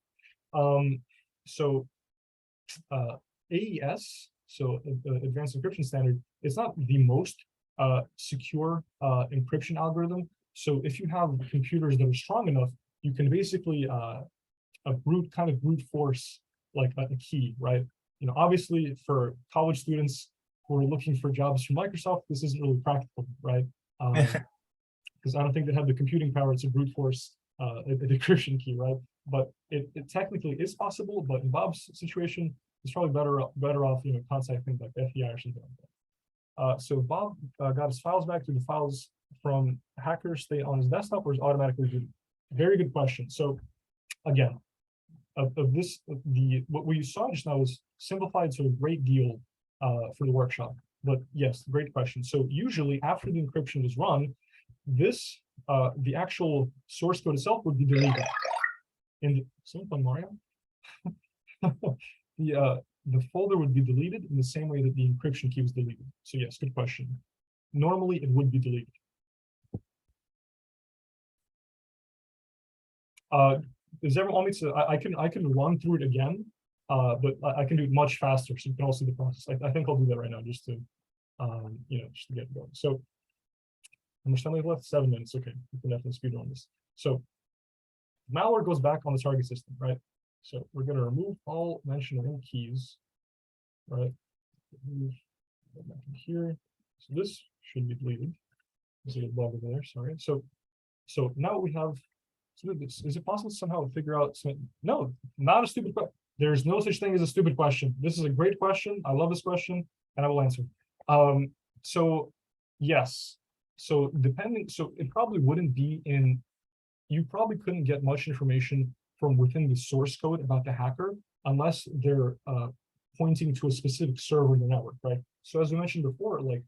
AES, so Advanced Encryption Standard, it's not the most secure encryption algorithm. So if you have computers that are strong enough, you can basically brute force like a key, right? Obviously for college students who are looking for jobs from Microsoft, this isn't really practical, right? Because I don't think they have the computing power to brute force a decryption key, right? But it technically is possible, but in Bob's situation, it's probably better off, contacting like FBI or something like that. So Bob got his files back. Do the files from hackers stay on his desktop or is automatically deleted? Very good question. So again, what we saw just now was simplified to a great deal for the workshop. But yes, great question. So usually after the encryption was run, the actual source code itself would be deleted. Someone Mario? The folder would be deleted in the same way that the encryption key was deleted. So yes, good question. Normally it would be deleted. Does everyone want me to? I can run through it again, but I can do it much faster, so you can all see the process. I think I'll do that right now just to, just to get going. So understand we left 7 minutes. Okay, we can definitely speed on this. So malware goes back on the target system, right? So we're going to remove all mention of any keys, right? Remove back in here. So this should be deleted. There's a bug over there. Sorry. So now we have. So is it possible to somehow figure out? No, not a stupid question. There's no such thing as a stupid question. This is a great question. I love this question, and I will answer. So yes. So it probably wouldn't be in. You probably couldn't get much information from within the source code about the hacker unless they're pointing to a specific server in the network, right? So as we mentioned before, like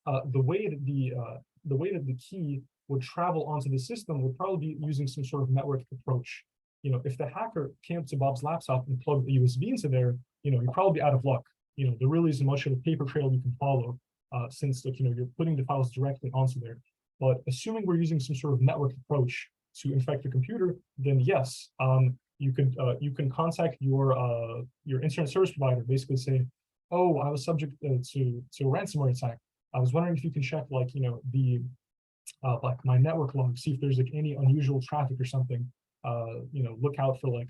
the way that the key would travel onto the system would probably be using some sort of network approach. If the hacker came up to Bob's laptop and plugged the USB into there, you're probably out of luck. There really isn't much of a paper trail you can follow, since you're putting the files directly onto there. But assuming we're using some sort of network approach to infect the computer, then yes, you can contact your internet service provider, basically say, oh, I was subject to a ransomware attack. I was wondering if you can check like my network log, see if there's like any unusual traffic or something. Look out for like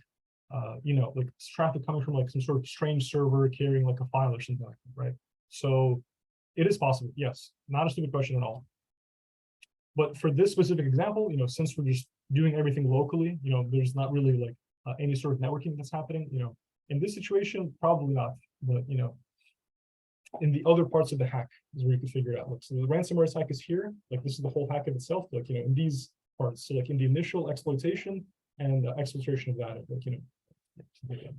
traffic coming from like some sort of strange server carrying like a file or something like that, right? So it is possible, yes, not a stupid question at all. But for this specific example, since we're just doing everything locally, there's not really like any sort of networking that's happening. In this situation, probably not. But in the other parts of the hack is where you can figure it out. Look, so the ransomware attack is here. Like this is the whole hack in itself. Like in these parts, so like in the initial exploitation and exfiltration of data. Like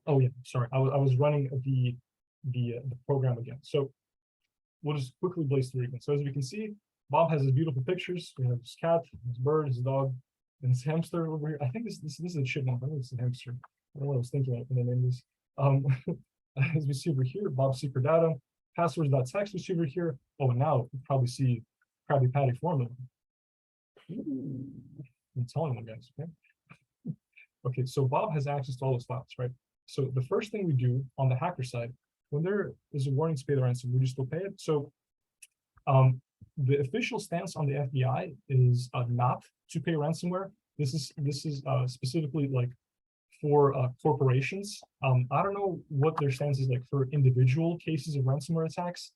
oh yeah, sorry, I was running the program again. So we'll just quickly blaze through again. So as we can see, Bob has his beautiful pictures. We have his cat, his bird, his dog, and his hamster over here. I think this is a chipmunk. I think it's a hamster. I don't know what I was thinking of when I named this. As we see over here, Bob's secret data, passwords.txt we see over here. Oh, and now you probably see Krabby Patty formula. I'm telling you guys, okay? Okay, so Bob has access to all those files, right? So the first thing we do on the hacker side, when there is a warning to pay the ransom, we just still pay it. So the official stance on the FBI is not to pay ransomware. This is specifically like for corporations. I don't know what their stance is like for individual cases of ransomware attacks.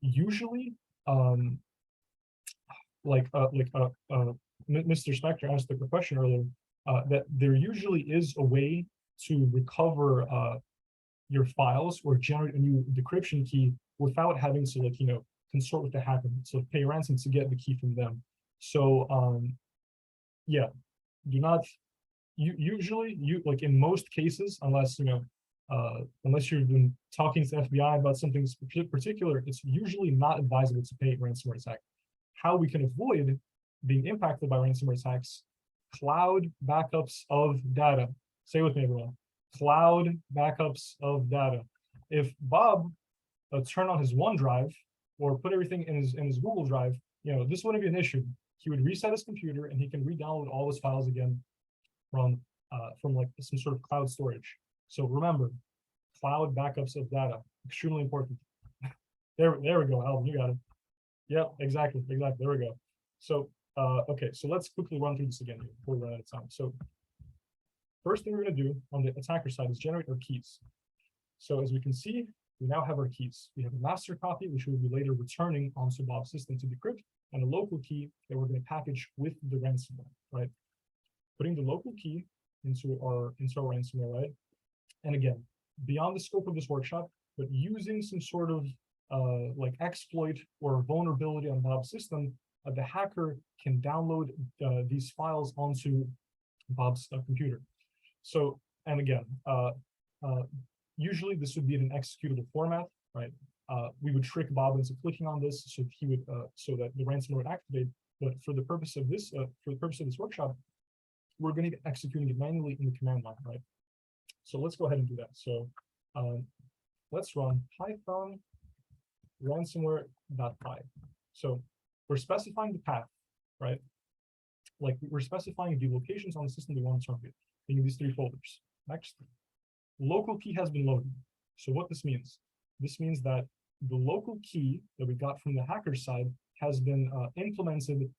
Usually, Mr. Spector asked the question earlier, that there usually is a way to recover your files or generate a new decryption key without having to consort with the hacker, so pay ransom to get the key from them. So yeah, do not usually like in most cases, unless unless you've been talking to the FBI about something particular, it's usually not advisable to pay a ransomware attack. How we can avoid being impacted by ransomware attacks: cloud backups of data. Say with me, everyone. Cloud backups of data. If Bob turned on his OneDrive or put everything in his Google Drive, this wouldn't be an issue. He would reset his computer and he can re-download all his files again from like some sort of cloud storage. So remember, cloud backups of data, extremely important. There we go, Alvin, you got it. Yep, exactly. There we go. So okay, so let's quickly run through this again here before we run out of time. So first thing we're going to do on the attacker side is generate our keys. So as we can see, we now have our keys. We have a master copy, which we will be later returning onto Bob's system to decrypt, and a local key that we're going to package with the ransomware, right? Putting the local key into our ransomware, right? And again, beyond the scope of this workshop, but using some sort of like exploit or vulnerability on Bob's system, the hacker can download these files onto Bob's computer. So, and again, usually this would be in an executable format, right? We would trick Bob into clicking on this so he would, so that the ransomware would activate. But for the purpose of this, workshop, we're going to be executing it manually in the command line, right? So let's go ahead and do that. So let's run Python ransomware.py. So we're specifying the path, right? Like we're specifying the locations on the system we want to target in these 3 folders. Next, local key has been loaded. So what this means that the local key that we got from the hacker side has been implemented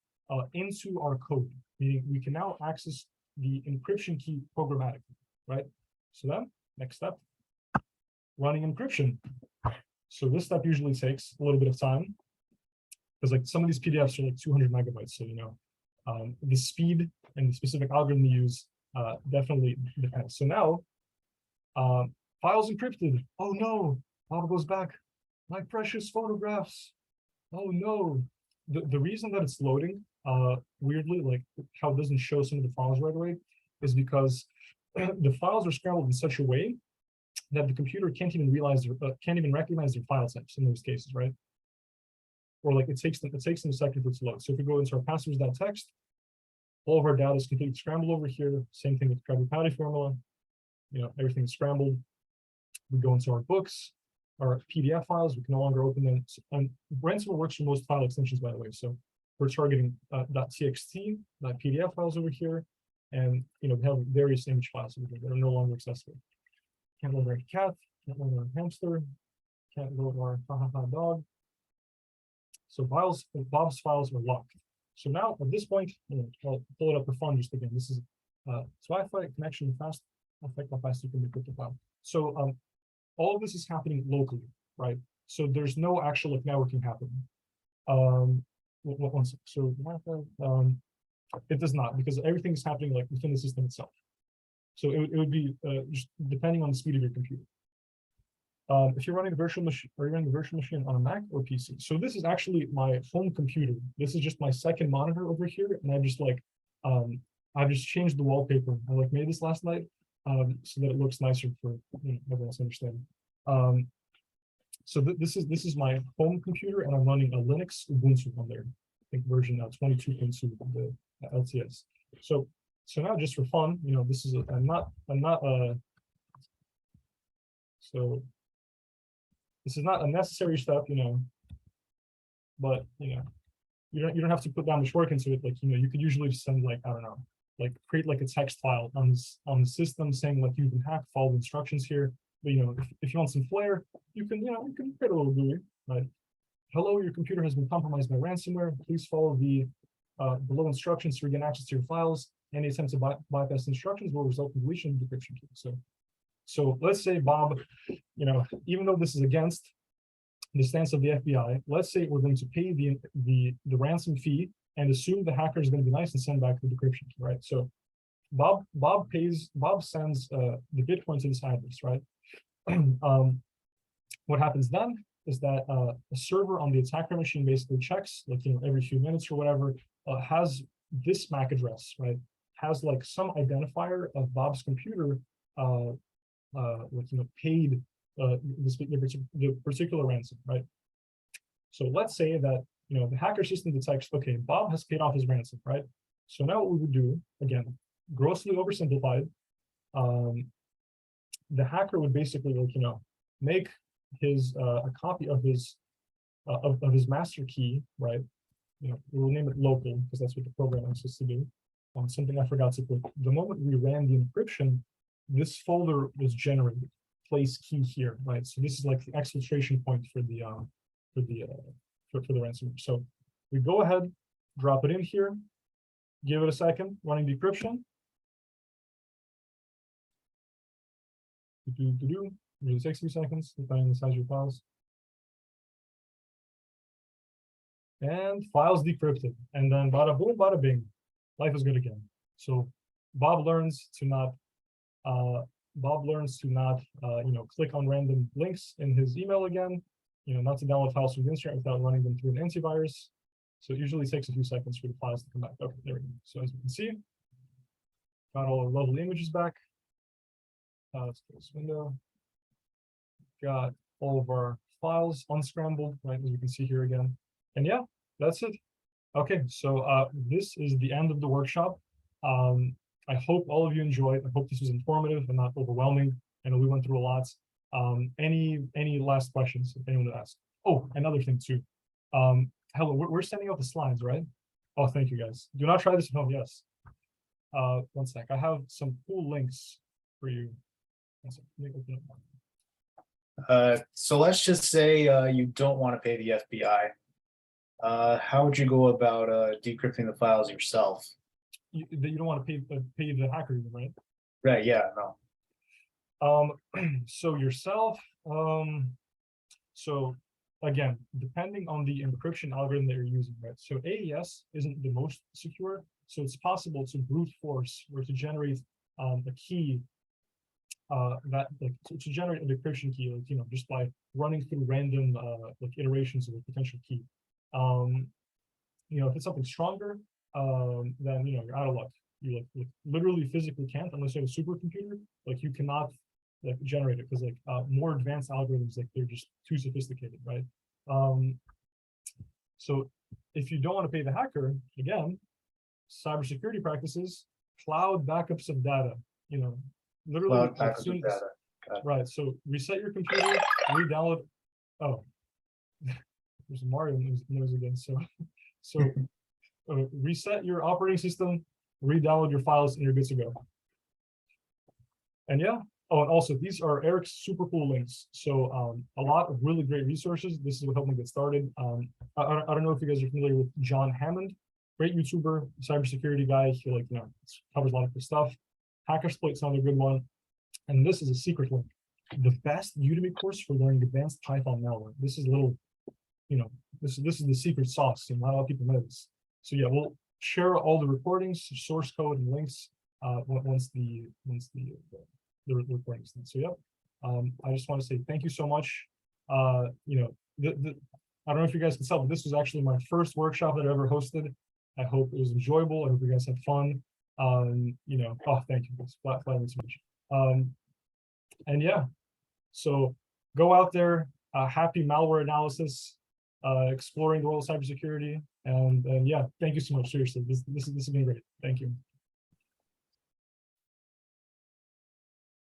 into our code, meaning we can now access the encryption key programmatically, right? So then, next step, running encryption. So this step usually takes a little bit of time, because like some of these PDFs are like 200 megabytes. So, the speed and the specific algorithm you use definitely depends. So now, files encrypted. Oh no, Bob goes back. My precious photographs. Oh no. The reason that it's loading, weirdly, like how it doesn't show some of the files right away, is because the files are scrambled in such a way that the computer can't even recognize their file types in those cases, right? Or like it takes them a second for it to load. So if we go into our passwords.txt, all of our data is completely scrambled over here. Same thing with Krabby Patty formula. Everything is scrambled. We go into our books, our PDF files. We can no longer open them. And ransomware works for most file extensions, by the way. So we're targeting .txt, .pdf files over here, and we have various image files over here that are no longer accessible. Can't load our cat. Can't load our hamster. Can't load our dog. So Bob's files are locked. So now at this point, I'll pull it up for fun just again. This is Wi-Fi connection fast. Affect how fast you can decrypt the file. So all of this is happening locally, right? So there's no actual networking happening. One sec. So it does not, because everything is happening like within the system itself. So it would be just depending on the speed of your computer. If you're running a virtual machine, are you running a virtual machine on a Mac or PC? So this is actually my home computer. This is just my second monitor over here, and I've just changed the wallpaper. I made this last night so that it looks nicer for everyone else to understand. So this is my home computer, and I'm running a Linux Ubuntu on there. I think version 22.2 of the LTS. So now just for fun, this is this is not a necessary step, but you don't have to put that much work into it. You could usually just send I don't know, create a text file on the system saying you've been hacked, follow the instructions here. But if you want some flair, you can create a little GUI, right? Hello, your computer has been compromised by ransomware. Please follow the below instructions to regain access to your files. Any attempt to bypass instructions will result in deletion of the decryption key. So let's say Bob, even though this is against the stance of the FBI, let's say we're going to pay the ransom fee and assume the hacker is going to be nice and send back the decryption key, right? So Bob sends the Bitcoin to this address, right? What happens then is that a server on the attacker machine basically checks, every few minutes or whatever, has this MAC address, right? Has some identifier of Bob's computer, paid the particular ransom, right? So let's say that the hacker system detects, okay, Bob has paid off his ransom, right? So now what we would do, again, grossly oversimplified, the hacker would basically make his a copy of his master key, right? We'll name it local because that's what the program wants us to do. Something I forgot to put. The moment we ran the encryption, this folder was generated. Place key here, right? So this is the exfiltration point for the ransomware. So we go ahead, drop it in here, give it a second, running decryption. Usually takes a few seconds, depending on the size of your files. And files decrypted. And then bada boom, bada bing. Life is good again. So Bob learns to not click on random links in his email again, not to download files from the internet without running them through an antivirus. So it usually takes a few seconds for the files to come back. Okay, there we go. So as you can see, got all our lovely images back. Let's close this window. Got all of our files unscrambled, right, as you can see here again. And yeah, that's it. Okay, so this is the end of the workshop. I hope all of you enjoyed. I hope this was informative and not overwhelming. I know we went through a lot. Any last questions if anyone would ask? Oh, another thing too. Hello, we're sending out the slides, right? Oh, thank you guys. Do not try this at home. Yes. One sec. I have some cool links for you. One second, let me open up mine. So let's just say you don't want to pay the FBI. How would you go about decrypting the files yourself? You don't want to pay the hacker, right? Right, yeah, no. So yourself, so again, depending on the encryption algorithm that you're using, right? So AES isn't the most secure, so it's possible to brute force or to generate a key to generate a decryption key, like, you know, just by running through random like iterations of a potential key. You know, if it's something stronger, then, you know, you're out of luck. You like literally physically can't, unless you have a supercomputer. Like, you cannot like generate it, because like more advanced algorithms, like, they're just too sophisticated, right? So if you don't want to pay the hacker, again, cybersecurity practices, cloud backups of data, you know, literally Cloud backup of data. right. So reset your computer, re-download. Oh, there's a Mario noise again. So reset your operating system, re-download your files, and you're good to go. And yeah. Oh, and also these are Eric's super cool links. So a lot of really great resources. This is what helped me get started. I don't know if you guys are familiar with John Hammond, great YouTuber, cybersecurity guy. He, like, you know, covers a lot of good stuff. Hackersploit's another good one. And this is a secret link. The best Udemy course for learning advanced Python malware. This is a little, you know, this is the secret sauce, and not a lot of people know this. So yeah, we'll share all the recordings, source code, and links once the recordings. So yeah, I just want to say thank you so much. You know, I don't know if you guys can tell, but this was actually my first workshop that I ever hosted. I hope it was enjoyable. I hope you guys had fun. You know, oh, thank you. It's flattering so much. And yeah, so go out there, happy malware analysis, exploring the world of cybersecurity, and yeah, thank you so much. Seriously, this has been great. Thank you.